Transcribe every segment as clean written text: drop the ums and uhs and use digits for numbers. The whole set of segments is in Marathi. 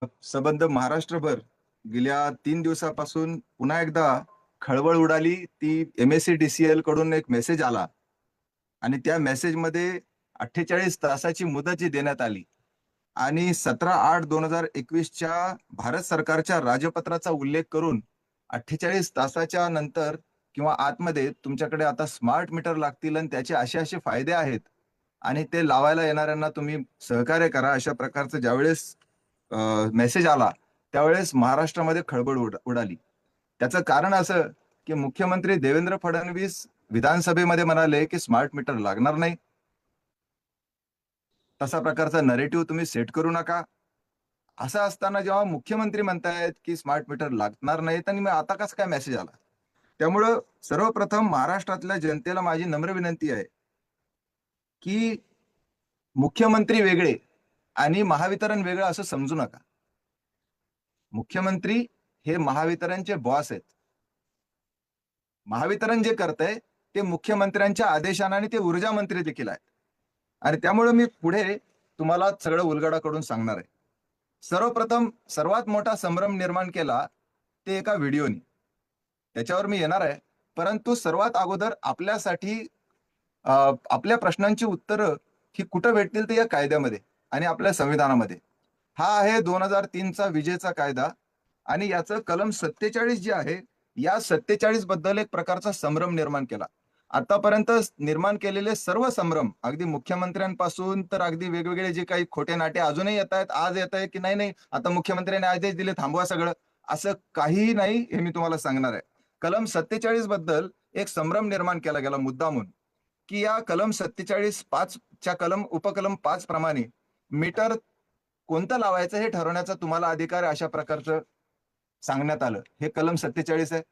संबंध महाराष्ट्रभर गेल्या 3 दिवसापासून पुन्हा एकदा खळबळ उडाली. ती MSEDCL कडून एक मेसेज आला आणि त्या मेसेजमध्ये 48 तासाची मुदत जी देण्यात आली आणि 17/8/2021च्या भारत सरकारच्या राजपत्राचा उल्लेख करून 48 तासाच्या नंतर किंवा आतमध्ये तुमच्याकडे आता स्मार्ट मीटर लागतील आणि त्याचे असे असे फायदे आहेत आणि ते लावायला येणाऱ्यांना तुम्ही सहकार्य करा, अशा प्रकारचं ज्यावेळेस मेसेज आला त्यावेळेस महाराष्ट्रामध्ये खळबळ उडाली. त्याचं कारण असं की मुख्यमंत्री देवेंद्र फडणवीस विधानसभेमध्ये म्हणाले की स्मार्ट मीटर लागणार नाही. तसा प्रकारचा नरेटिव्ह तुम्ही सेट करू नका. असं असताना जेव्हा मुख्यमंत्री म्हणतायत की स्मार्ट मीटर लागणार नाहीत आणि मग आता कसं काय मेसेज आला? त्यामुळं सर्वप्रथम महाराष्ट्रातल्या जनतेला माझी नम्र विनंती आहे की मुख्यमंत्री वेगळे आणि महावितरण वेगळं असं समजू नका. मुख्यमंत्री हे महावितरणचे बॉस आहेत. महावितरण जे करतंय ते मुख्यमंत्र्यांच्या आदेशाने आणि ते ऊर्जा मंत्री देखील आहेत. आणि त्यामुळे मी पुढे तुम्हाला सगळं उलगडा करून सांगणार आहे. सर्वप्रथम सर्वात मोठा संभ्रम निर्माण केला ते एका व्हिडिओनी. त्याच्यावर मी येणार आहे. परंतु सर्वात अगोदर आपल्यासाठी आपल्या प्रश्नांची उत्तरं ही कुठं भेटतील ते या कायद्यामध्ये आणि आपल्या संविधानामध्ये. हा आहे 2003चा विजेचा कायदा आणि याचं कलम 47 जे आहे, या 47 बद्दल एक प्रकारचा संभ्रम निर्माण केला. आतापर्यंत निर्माण केलेले सर्व संभ्रम, अगदी मुख्यमंत्र्यांपासून तर अगदी वेगवेगळे जे काही खोटे नाटे अजूनही येत आहेत, आज येत आहे की नाही नाही आता मुख्यमंत्र्यांनी आदेश दिले थांबवा सगळं, असं काहीही नाही, हे मी तुम्हाला सांगणार आहे. कलम 47 बद्दल एक संभ्रम निर्माण केला गेला मुद्दामून, की या कलम 47(5) च्या उपकलम 5 प्रमाणे मीटर कोणतं लावायचं हे ठरवण्याचा तुम्हाला अधिकार आहे, अशा प्रकारचं सांगण्यात आलं. हे कलम 47 आहे.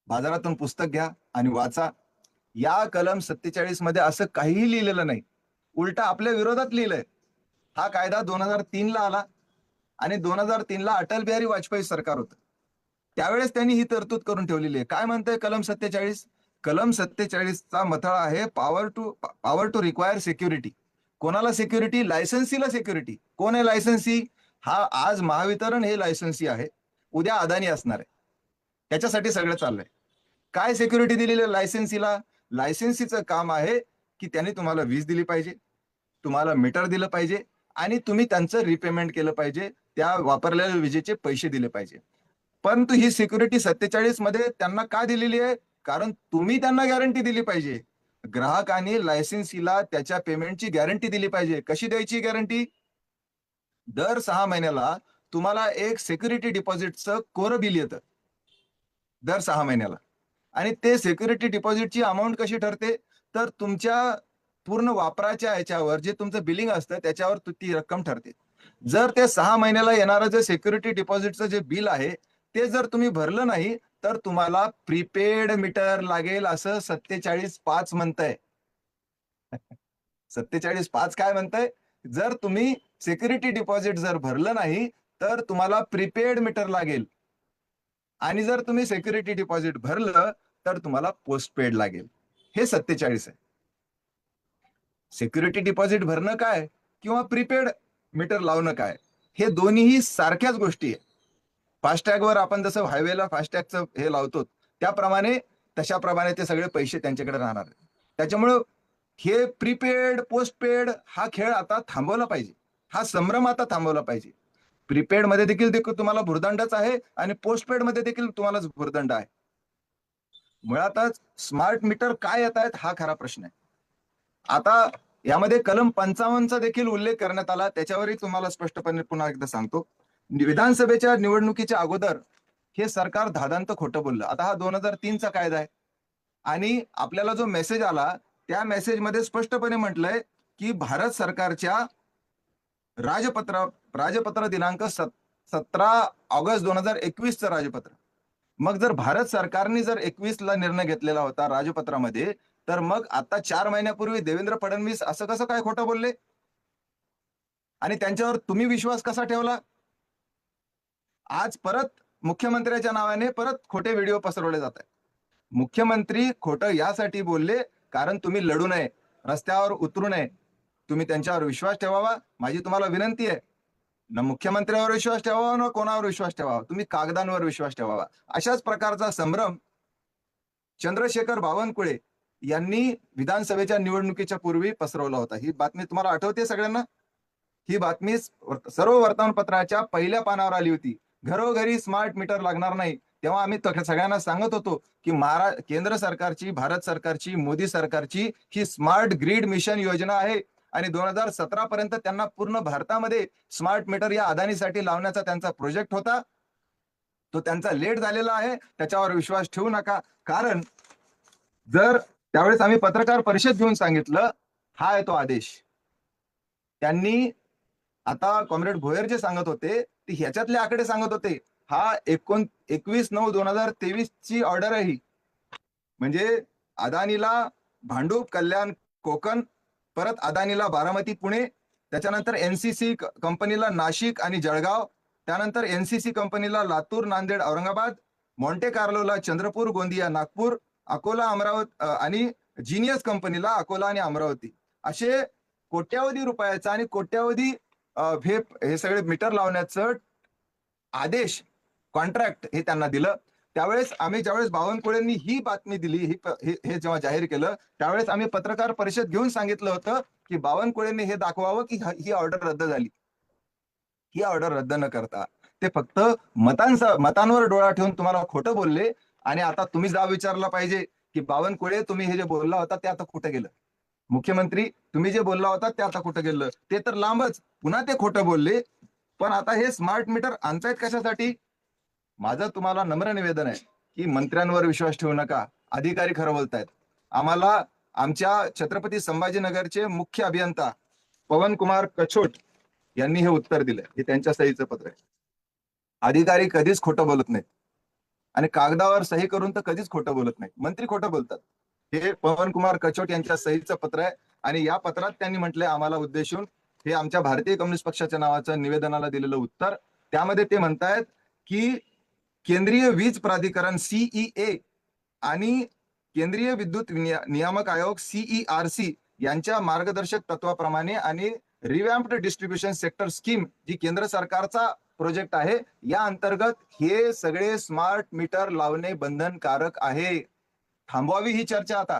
बाजारातून पुस्तक घ्या आणि वाचा. या कलम 47 मध्ये असं काहीही लिहिलेलं नाही, उलटा आपल्या विरोधात लिहिलंय. हा कायदा 2003 ला आला आणि 2003 ला अटल बिहारी वाजपेयी सरकार होतं. त्यावेळेस त्यांनी ही तरतूद करून ठेवलेली आहे. काय म्हणतंय कलम 47? कलम 47 चा मथळा आहे पॉवर टू रिक्वायर सिक्युरिटी. कोणाला सिक्युरिटी? लायसन्सीला सिक्युरिटी. कोण आहे लायसन्सी? हा आज महावितरण हे लायसन्सी आहे, उद्या अदानी असणार आहे. त्याच्यासाठी सगळं चाललंय. काय सिक्युरिटी दिलेली आहे लायसन्सीला? लायसन्सीचं काम आहे की त्यांनी तुम्हाला वीज दिली पाहिजे, तुम्हाला मीटर दिलं पाहिजे आणि तुम्ही त्यांचं रिपेमेंट केलं पाहिजे, त्या वापरलेल्या विजेचे पैसे दिले पाहिजे. परंतु ही सिक्युरिटी 47 मध्ये त्यांना का दिलेली आहे? कारण तुम्ही त्यांना गॅरंटी दिली पाहिजे. ग्राहकांनी लायसन्सीला त्याच्या पेमेंटची गॅरंटी दिली पाहिजे. कशी द्यायची गॅरंटी? दर 6 महिन्याला तुम्हाला एक सिक्युरिटी डिपॉझिटचं कोरं बिल येतं दर 6 महिन्याला. आणि ते सिक्युरिटी डिपॉझिटची अमाऊंट कशी ठरते? तर तुमच्या पूर्ण वापराच्या ह्याच्यावर जे तुमचं बिलिंग असतं त्याच्यावर ती रक्कम ठरते. जर ते 6 महिन्याला येणारं जे सिक्युरिटी डिपॉझिटचं जे बिल आहे ते जर तुम्ही भरलं नाही तर तुम्हाला प्रीपेड मीटर लागेल, असं 47(5) म्हणतंय. 47(5) काय म्हणतंय? जर तुम्ही सिक्युरिटी डिपॉझिट जर भरलं नाही तर तुम्हाला प्रीपेड मीटर लागेल आणि जर तुम्ही सिक्युरिटी डिपॉझिट भरलं तर तुम्हाला पोस्टपेड लागेल. हे 47 आहे. सिक्युरिटी डिपॉझिट भरणं काय किंवा प्रीपेड मीटर लावणं काय, हे दोन्हीही सारख्याच गोष्टी आहे. फास्टॅगवर आपण जसं हायवेला फास्टॅगचं हे लावतो त्याप्रमाणे तशाप्रमाणे ते सगळे पैसे त्यांच्याकडे राहणार. त्याच्यामुळं हे प्रीपेड पोस्टपेड हा खेळ आता थांबवला पाहिजे. हा संभ्रम आता थांबवला पाहिजे. प्रीपेड मध्ये देखील तुम्हाला भुर्दंडच आहे आणि पोस्टपेड मध्ये देखील तुम्हाला भुर्दंड आहे. मुळातच स्मार्ट मीटर काय येत आहेत हा खरा प्रश्न आहे. आता यामध्ये कलम 55चा देखील उल्लेख करण्यात आला, त्याच्यावरही तुम्हाला स्पष्टपणे पुन्हा एकदा सांगतो. विधानसभेच्या निवडणुकीच्या अगोदर हे सरकार धादांत खोटं बोललं. आता हा 2003चा कायदा आहे आणि आपल्याला जो मेसेज आला त्या मेसेजमध्ये स्पष्टपणे म्हटलंय की भारत सरकारच्या राजपत्र दिनांक 17 ऑगस्ट 2021चं राजपत्र. मग जर भारत सरकारने जर 21 ला निर्णय घेतलेला होता राजपत्रामध्ये, तर मग आता 4 महिन्यापूर्वी देवेंद्र फडणवीस असं कसं काय खोटं बोलले आणि त्यांच्यावर तुम्ही विश्वास कसा ठेवला? आज परत मुख्यमंत्र्याच्या नावाने परत खोटे व्हिडिओ पसरवले जात आहेत. मुख्यमंत्री खोटं यासाठी बोलले कारण तुम्ही लढू नये, रस्त्यावर उतरू नये. तुम्ही त्यांच्यावर विश्वास ठेवावा. माझी तुम्हाला विनंती आहे, ना मुख्यमंत्र्यावर विश्वास ठेवावा ना कोणावर विश्वास ठेवावा, तुम्ही कागदांवर विश्वास ठेवावा. अशाच प्रकारचा संभ्रम चंद्रशेखर बावनकुळे यांनी विधानसभेच्या निवडणुकीच्या पूर्वी पसरवला होता. ही बातमी तुम्हाला आठवते सगळ्यांना? ही बातमी सर्व वर्तमानपत्राच्या पहिल्या पानावर आली होती. घरोघरी स्मार्ट मीटर लागणार नाही. तेव्हा आम्ही सगळ्यांना सांगत होतो की केंद्र सरकारची, भारत सरकारची, मोदी सरकारची ही स्मार्ट ग्रीड मिशन योजना आहे आणि 2017 पर्यंत त्यांना पूर्ण भारतामध्ये स्मार्ट मीटर या अदानीसाठी लावण्याचा त्यांचा प्रोजेक्ट होता. तो त्यांचा लेट झालेला आहे. त्याच्यावर विश्वास ठेवू नका. कारण जर त्यावेळेस आम्ही पत्रकार परिषद घेऊन सांगितलं, हा आहे तो आदेश. त्यांनी आता कॉम्रेड भोयर जे सांगत होते ते ह्याच्यातले आकडे सांगत होते. हा 21/9/2023 ची ऑर्डर आहे ही. म्हणजे अदानीला भांडूप, कल्याण, कोकण, परत अदानीला बारामती, पुणे, त्याच्यानंतर एनसीसी कंपनीला नाशिक आणि जळगाव, त्यानंतर एनसीसी कंपनीला लातूर, नांदेड, औरंगाबाद, मॉन्टे कार्लोला चंद्रपूर, गोंदिया, नागपूर, अकोला, अमरावती आणि जिनियस कंपनीला अकोला आणि अमरावती, असे कोट्यावधी रुपयाचा आणि कोट्यावधी हे सगळे मीटर लावण्याचं आदेश, कॉन्ट्रॅक्ट हे त्यांना दिलं. त्यावेळेस आम्ही ज्यावेळेस बावनकुळेंनी ही बातमी दिली, हे जेव्हा जाहीर केलं, त्यावेळेस आम्ही पत्रकार परिषद घेऊन सांगितलं होतं की बावनकुळेंनी हे दाखवावं की ही ऑर्डर रद्द झाली. ही ऑर्डर रद्द न करता ते फक्त मतांवर डोळा ठेवून तुम्हाला खोटं बोलले. आणि आता तुम्ही जा विचारला पाहिजे की बावनकुळे, तुम्ही हे जे बोलला होता ते आता कुठं गेलं? मुख्यमंत्री, तुम्ही जे बोलला होता ते आता कुठं गेलं? ते तर लांबच, पुन्हा ते खोटं बोलले. पण आता हे स्मार्ट मीटर आणतायत कशासाठी? माझं तुम्हाला नम्र निवेदन आहे की मंत्र्यांवर विश्वास ठेवू नका. अधिकारी खरं बोलतायत. आम्हाला आमच्या छत्रपती संभाजीनगरचे मुख्य अभियंता पवन कुमार कछोट यांनी हे उत्तर दिलंय. हे त्यांच्या सहीचं पत्र आहे. अधिकारी कधीच खोटं बोलत नाहीत आणि कागदावर सही करून तर कधीच खोटं बोलत नाही. मंत्री खोटं बोलतात. हे पवन कुमार कछोट यांच्या सहीचं पत्र आहे आणि या पत्रात त्यांनी म्हटलंय आम्हाला उद्देशून, हे आमच्या भारतीय कम्युनिस्ट पक्षाच्या नावाचं निवेदनाला दिलेलं उत्तर. त्यामध्ये ते म्हणतायत की केंद्रीय वीज प्राधिकरण सीईए आणि केंद्रीय विद्युत नियामक आयोग सीईआरसी यांच्या मार्गदर्शक तत्वाप्रमाणे आणि रिवॅम्प्ड डिस्ट्रीब्युशन सेक्टर स्कीम, जी केंद्र सरकारचा प्रोजेक्ट आहे, या अंतर्गत हे सगळे स्मार्ट मीटर लावणे बंधनकारक आहे. थांबवावी ही चर्चा आता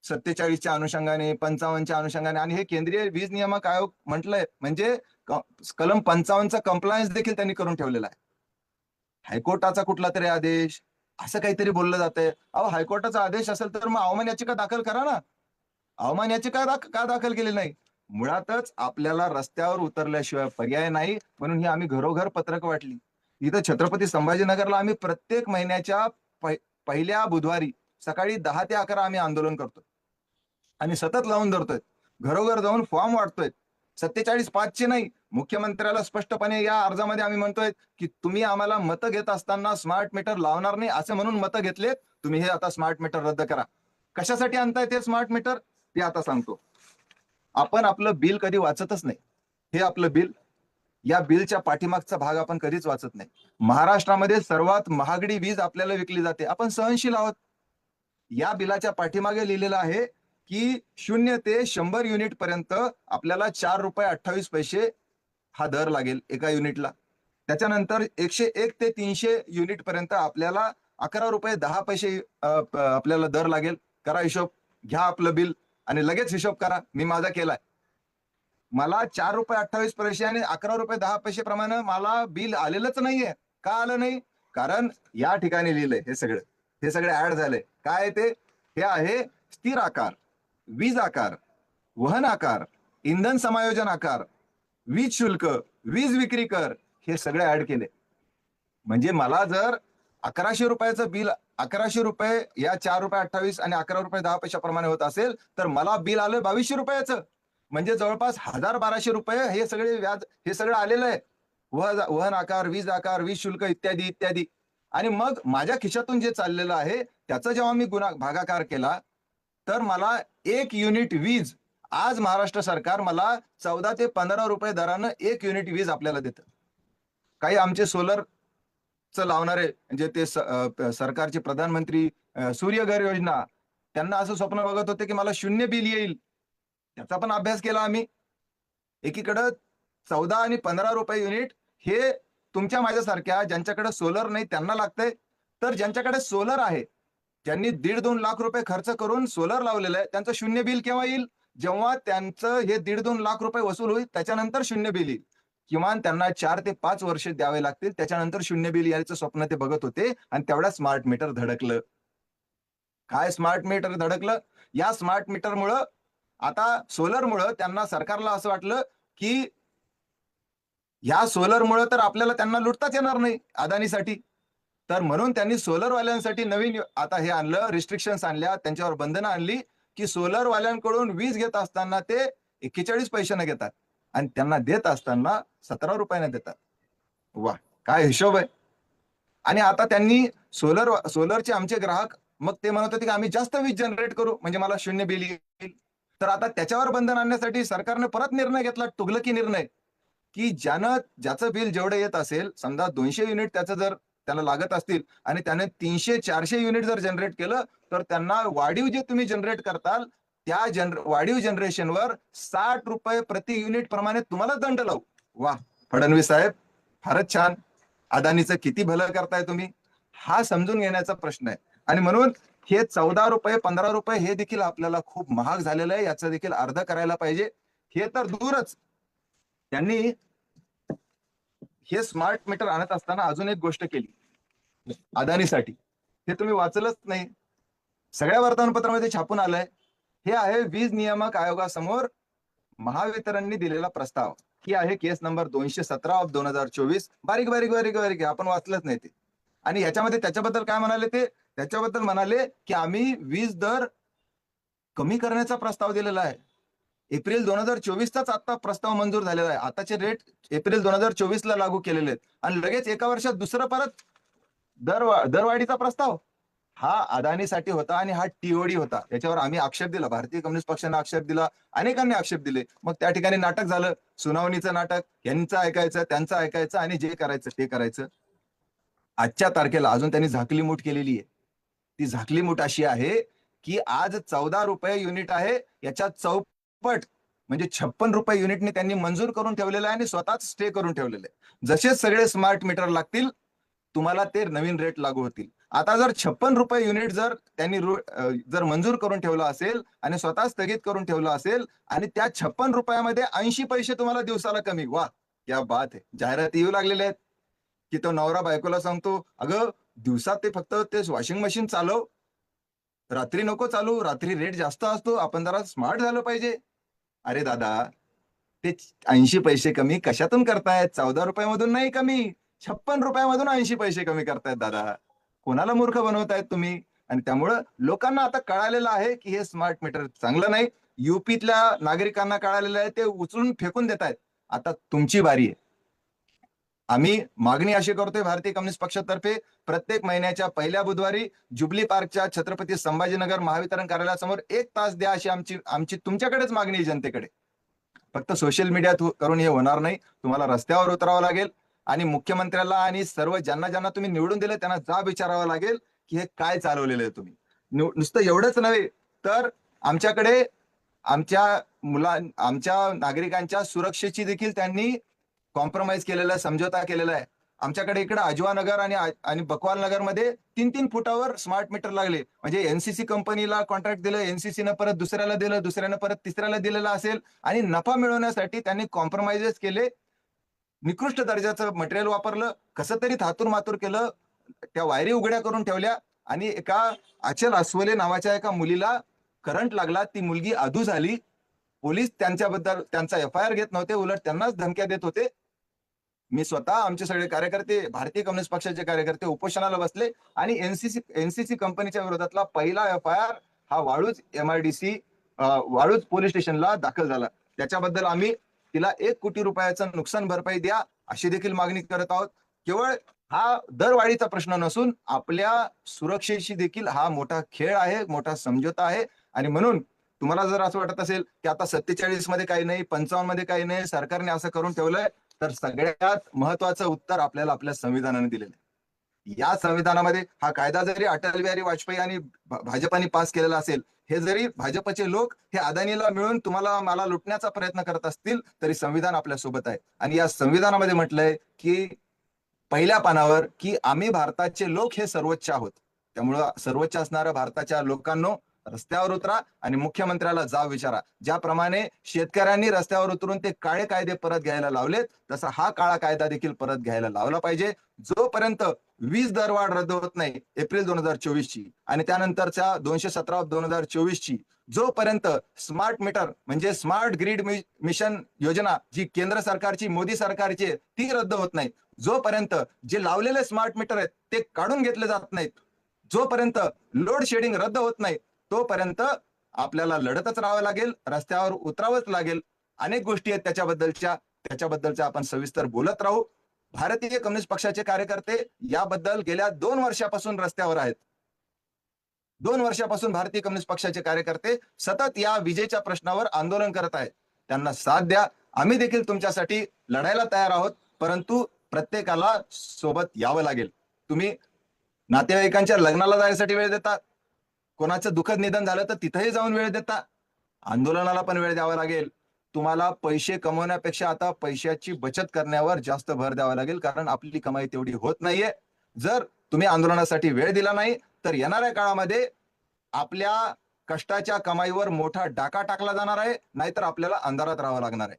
47च्या अनुषंगाने, 55च्या अनुषंगाने. आणि हे केंद्रीय वीज नियामक आयोग म्हटलंय म्हणजे कलम 55चा कंप्लायन्स देखील त्यांनी करून ठेवलेला आहे. हायकोर्टाचा कुठला तरी आदेश, असं काहीतरी बोललं जातंय. अहो, हायकोर्टाचा आदेश असेल तर मग अवमान याचिका दाखल करा ना. अवमान याचिका का दाखल केली नाही? मुळातच आपल्याला रस्त्यावर उतरल्याशिवाय पर्याय नाही, म्हणून ही आम्ही घरोघर पत्रक वाटली. इथं छत्रपती संभाजीनगरला आम्ही प्रत्येक महिन्याच्या पहिल्या बुधवारी सकाळी 10 ते 11 आम्ही आंदोलन करतोय आणि सतत लावून धरतोय. घरोघर जाऊन फॉर्म वाटतोय. 47-5 नाही, मुख्यमंत्र्याला स्पष्टपणे या अर्जामध्ये आम्ही म्हणतोय की तुम्ही आम्हाला मतं घेत असताना स्मार्ट मीटर लावणार नाही असं म्हणून मतं घेतलेत, तुम्ही हे आता स्मार्ट मीटर रद्द करा. कशासाठी आणताय ते स्मार्ट मीटर ते आता सांगतो. आपण आपलं बिल कधी वाचतच नाही. हे आपलं बिल, या बिलच्या पाठीमागचा भाग आपण कधीच वाचत नाही. महाराष्ट्रामध्ये सर्वात महागडी वीज आपल्याला विकली जाते, आपण सहनशील आहोत. या बिलाच्या पाठीमागे लिहिलेलं आहे की 0 ते 100 युनिट पर्यंत आपल्याला 4 रुपये 28 पैसे हा दर लागेल एका युनिटला. त्याच्यानंतर 101 ते 300 युनिट पर्यंत आपल्याला 11 रुपये 10 पैसे आपल्याला दर लागेल. करा हिशोब, घ्या आपलं बिल आणि लगेच हिशोब करा. मी माझा केलाय. मला 4 रुपये 28 पैसे आणि 11 रुपये 10 पैसे प्रमाणे मला बिल आलेलंच नाहीये. का आलं नाही? कारण या ठिकाणी लिहिलंय हे सगळे ऍड झाले. काय ते? हे आहे स्थिर आकार, वीज आकार, वहन आकार, इंधन समायोजन आकार, वीज शुल्क, वीज विक्री कर, हे सगळे ऍड केले. म्हणजे मला जर 1100 रुपयाचं बिल, 1100 रुपये या 4 रुपये 28 आणि 11 रुपये 10 पैशाप्रमाणे होत असेल तर मला बिल आलं 2200 रुपयाचं. म्हणजे जवळपास 1000-1200 रुपये हे सगळे व्याज, हे सगळं आलेलं आहे. वहन आकार, वीज शुल्क इत्यादी इत्यादी. आणि मग माझ्या खिशातून जे चाललेलं आहे त्याचा जेव्हा मी भागाकार केला तर मला 1 युनिट वीज आज महाराष्ट्र सरकार मला 14 ते 15 रुपये दरानं 1 युनिट वीज आपल्याला देतं. काही आमचे सोलर लावणारे म्हणजे ते सरकारचे प्रधानमंत्री सूर्यघर योजना, त्यांना असं स्वप्न बघत होते की मला 0 बिल येईल. त्याचा पण अभ्यास केला आम्ही. एकीकडं 14 आणि 15 रुपये युनिट हे तुमच्या माझ्यासारख्या ज्यांच्याकडे सोलर नाही त्यांना लागतंय. तर ज्यांच्याकडे सोलर आहे, ज्यांनी 1.5-2 लाख रुपये खर्च करून सोलर लावलेलं आहे, त्यांचं शून्य बिल केव्हा येईल? जेव्हा त्यांचं हे 1.5-2 लाख रुपये वसूल होईल त्याच्यानंतर शून्य बिल येईल. किमान त्यांना 4 ते 5 वर्ष द्यावे लागतील, त्याच्यानंतर शून्य बिल यायचं स्वप्न ते बघत होते आणि तेवढा स्मार्ट मीटर धडकलं. काय स्मार्ट मीटर धडकलं? या स्मार्ट मीटरमुळं आता सोलरमुळं त्यांना सरकारला असं वाटलं की या सोलरमुळं तर आपल्याला त्यांना लुटताच येणार नाही अदानीसाठी. तर म्हणून त्यांनी सोलरवाल्यांसाठी नवीन आता हे आणलं, रिस्ट्रिक्शन्स आणल्या, त्यांच्यावर बंधनं आणली की सोलरवाल्यांकडून वीज घेत असताना ते 41 पैशाने घेतात आणि त्यांना देत असताना 17 रुपयाने देतात. वा, काय हिशोब आहे. आणि आता त्यांनी सोलरचे आमचे ग्राहक मग ते म्हणत होते की आम्ही जास्त वीज जनरेट करू म्हणजे मला शून्य बिल येईल. तर आता त्याच्यावर बंधन आणण्यासाठी सरकारने परत निर्णय घेतला, तुघलकी निर्णय, की ज्याचं बिल जेवढं येत असेल, समजा 200 युनिट त्याचं जर त्याला लागत असतील आणि त्याने 300-400 युनिट जर जनरेट केलं तर त्यांना वाढीव जे तुम्ही जनरेट करताल त्या वाढीव जनरेशनवर 60 रुपये प्रति युनिट प्रमाणे तुम्हाला दंड लावू. वा, फडणवीस साहेब फारच छान. अदानीचं किती भलं करताय तुम्ही, हा समजून घेण्याचा प्रश्न आहे. आणि म्हणून हे 14 रुपये 15 रुपये हे देखील आपल्याला खूप महाग झालेलं आहे, याचं देखील अर्ध करायला पाहिजे. हे तर दूरच, त्यांनी हे स्मार्ट मीटर आणत असताना अजून एक गोष्ट केली अदानीसाठी, हे तुम्ही वाचलंच नाही, सगळ्या वर्तमानपत्रामध्ये छापून आलंय. हे आहे वीज नियामक आयोगासमोर महावितरणनी दिलेला प्रस्ताव. ही आहे केस नंबर 217/2024. बारीक बारीक बारीक बारीक आपण वाचलंच नाही ते. आणि याच्यामध्ये त्याच्याबद्दल काय म्हणाले ते, त्याच्याबद्दल म्हणाले की आम्ही वीज दर कमी करण्याचा प्रस्ताव दिलेला आहे. एप्रिल 2024चाच आता प्रस्ताव मंजूर झालेला आहे. आताचे रेट एप्रिल 2024 ला लागू केलेले आहेत आणि लगेच एका वर्षात दुसरं परत दरवाढीचा प्रस्ताव. हा अदानीसाठी होता आणि हा टीओडी होता. त्याच्यावर आम्ही आक्षेप दिला, भारतीय कम्युनिस्ट पक्षाने आक्षेप दिला, अनेकांनी आक्षेप दिले. मग त्या ठिकाणी नाटक झालं, सुनावणीचं नाटक, यांचं ऐकायचं त्यांचं ऐकायचं आणि जे करायचं ते करायचं. आजच्या तारखेला अजून त्यांनी झाकली मूठ केलेली आहे. ती झाकली मूठ अशी आहे की आज 14 रुपये युनिट आहे, याच्या चौपट म्हणजे 56 रुपये युनिटने त्यांनी मंजूर करून ठेवलेलं आहे आणि स्वतःच स्टे करून ठेवलेलं आहे. जसे सगळे स्मार्ट मीटर लागतील तुम्हाला ते नवीन रेट लागू होतील. आता जर 56 रुपये युनिट जर त्यांनी जर मंजूर करून ठेवलं असेल आणि स्वतः स्थगित करून ठेवलं असेल आणि त्या 56 रुपयामध्ये 80 पैसे तुम्हाला दिवसाला कमी, वा क्या बात आहे. जाहिराती येऊ लागलेल्या आहेत की तो नवरा बायकोला सांगतो, अगं दिवसात ते फक्त ते वॉशिंग मशीन चालव, रात्री नको चालू, रात्री रेट जास्त असतो, आपण जरा स्मार्ट झालं पाहिजे. अरे दादा, ते 80 पैसे कमी कशातून करतायत? 14 रुपयामधून नाही कमी, 56 रुपयामधून 80 पैसे कमी करतायत दादा. कोणाला मूर्ख बनवतायत तुम्ही? आणि त्यामुळं लोकांना आता कळालेलं आहे की हे स्मार्ट मीटर चांगलं नाही. युपीतल्या नागरिकांना कळालेलं आहे, ते उचलून फेकून देत आहेत. आता तुमची बारी आहे. आम्ही मागणी अशी करतोय भारतीय कम्युनिस्ट पक्षातर्फे, प्रत्येक महिन्याच्या पहिल्या बुधवारी जुबली पार्कच्या छत्रपती संभाजीनगर महावितरण कार्यालयासमोर 1 तास द्या, अशी आमची तुमच्याकडेच मागणी आहे, जनतेकडे. फक्त सोशल मीडियात करून हे होणार नाही, तुम्हाला रस्त्यावर उतरावं लागेल आणि मुख्यमंत्र्याला आणि सर्व ज्यांना ज्यांना तुम्ही निवडून दिले त्यांना जाब विचारावं लागेल की हे काय चालवलेलं आहे तुम्ही. नुसतं एवढंच नव्हे तर आमच्याकडे आमच्या नागरिकांच्या सुरक्षेची देखील त्यांनी कॉम्प्रोमाइज केलेला, समझोता केलेला आहे. आमच्याकडे इकडे अजवा नगर आणि बकवाल नगर मध्ये 3-3 फुटावर स्मार्ट मीटर लागले. म्हणजे एनसीसी कंपनीला कॉन्ट्रॅक्ट दिलं, एनसीसीनं परत दुसऱ्याला दिलं, दुसऱ्यानं परत तिसऱ्याला दिलेलं असेल आणि नफा मिळवण्यासाठी त्यांनी कॉम्प्रोमाइजेस केले. निकृष्ट दर्जाचं मटेरियल वापरलं, कसं तरी थातूर मातूर केलं, त्या वायरी उघड्या करून ठेवल्या आणि एका अचल अस्वले नावाच्या एका मुलीला करंट लागला. ती मुलगी अधू झाली. पोलीस त्यांच्याबद्दल त्यांचा FIR घेत नव्हते, उलट त्यांनाच धमक्या देत होते. मी स्वतः, आमचे सगळे कार्यकर्ते, भारतीय कम्युनिस्ट पक्षाचे कार्यकर्ते उपोषणाला बसले आणि एनसीसी कंपनीच्या विरोधातला पहिला FIR हा वाळूज MIDC वाळूज पोलीस स्टेशनला दाखल झाला. त्याच्याबद्दल आम्ही तिला 1 कोटी रुपयाचं नुकसान भरपाई द्या अशी देखील मागणी करत आहोत. केवळ हा दरवाढीचा प्रश्न नसून आपल्या सुरक्षेशी देखील हा मोठा खेळ आहे, मोठा समझोता आहे. आणि म्हणून तुम्हाला जर असं वाटत असेल की आता 47 मध्ये काही नाही, 55 मध्ये काही नाही, सरकारने असं करून ठेवलंय, तर सगळ्यात महत्वाचं उत्तर आपल्याला आपल्या संविधानाने दिलेलं आहे. या संविधानामध्ये हा कायदा जरी अटल बिहारी वाजपेयी आणि भाजपाने पास केलेला असेल हे जरी भाजपचे लोक हे अदानीला मिळून तुम्हाला मला लुटण्याचा प्रयत्न करत असतील तरी संविधान आपल्या सोबत आहे. आणि या संविधानामध्ये म्हटलंय की पहिल्या पानावर की आम्ही भारताचे लोक हे सर्वोच्च आहोत. त्यामुळं सर्वोच्च असणाऱ्या भारताच्या लोकांनो, रस्त्यावर उतरा आणि मुख्यमंत्र्याला जाब विचारा. ज्याप्रमाणे शेतकऱ्यांनी रस्त्यावर उतरून ते काळे कायदे परत घ्यायला लावलेत, तसा हा काळा कायदा देखील परत घ्यायला लावला पाहिजे. जोपर्यंत वीज दरवाढ रद्द होत नाही एप्रिल 2024 ची आणि त्यानंतरच्या 217/2024 ची, जोपर्यंत स्मार्ट मीटर म्हणजे स्मार्ट ग्रीड मिशन योजना जी केंद्र सरकारची मोदी सरकारची ती रद्द होत नाही, जोपर्यंत जे लावलेले स्मार्ट मीटर आहेत ते काढून घेतले जात नाहीत, जोपर्यंत लोड शेडिंग रद्द होत नाही, तोपर्यंत आपल्याला लढतच राहावं लागेल, रस्त्यावर उतरावंच लागेल. अनेक गोष्टी आहेत त्याच्याबद्दलच्या आपण सविस्तर बोलत राहू. भारतीय कम्युनिस्ट पक्षाचे कार्यकर्ते याबद्दल गेल्या 2 वर्षापासून रस्त्यावर आहेत. 2 वर्षापासून भारतीय कम्युनिस्ट पक्षाचे कार्यकर्ते सतत या विजेच्या प्रश्नावर आंदोलन करत आहेत. त्यांना साथ द्या. आम्ही देखील तुमच्यासाठी लढायला तयार आहोत, परंतु प्रत्येकाला सोबत यावं लागेल. तुम्ही नातेवाईकांच्या लग्नाला जाण्यासाठी वेळ देता, कोणाचं दुःखद निधन झालं तर तिथेही जाऊन वेळ देता, आंदोलनाला पण वेळ द्यावा लागेल. तुम्हाला पैसे कमवण्यापेक्षा आता पैशाची बचत करण्यावर जास्त भर द्यावा लागेल, कारण आपली कमाई तेवढी होत नाहीये. जर तुम्ही आंदोलनासाठी वेळ दिला नाही तर येणाऱ्या काळामध्ये आपल्या कष्टाच्या कमाईवर मोठा डाका टाकला जाणार आहे, नाहीतर आपल्याला अंधारात राहावं लागणार आहे.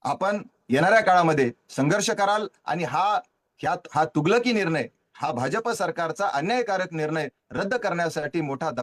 आपण येणाऱ्या काळामध्ये संघर्ष कराल आणि हा तुगलकी निर्णय, हा भाजप सरकारचा अन्यायकारक निर्णय रद्द करण्यासाठी मोठा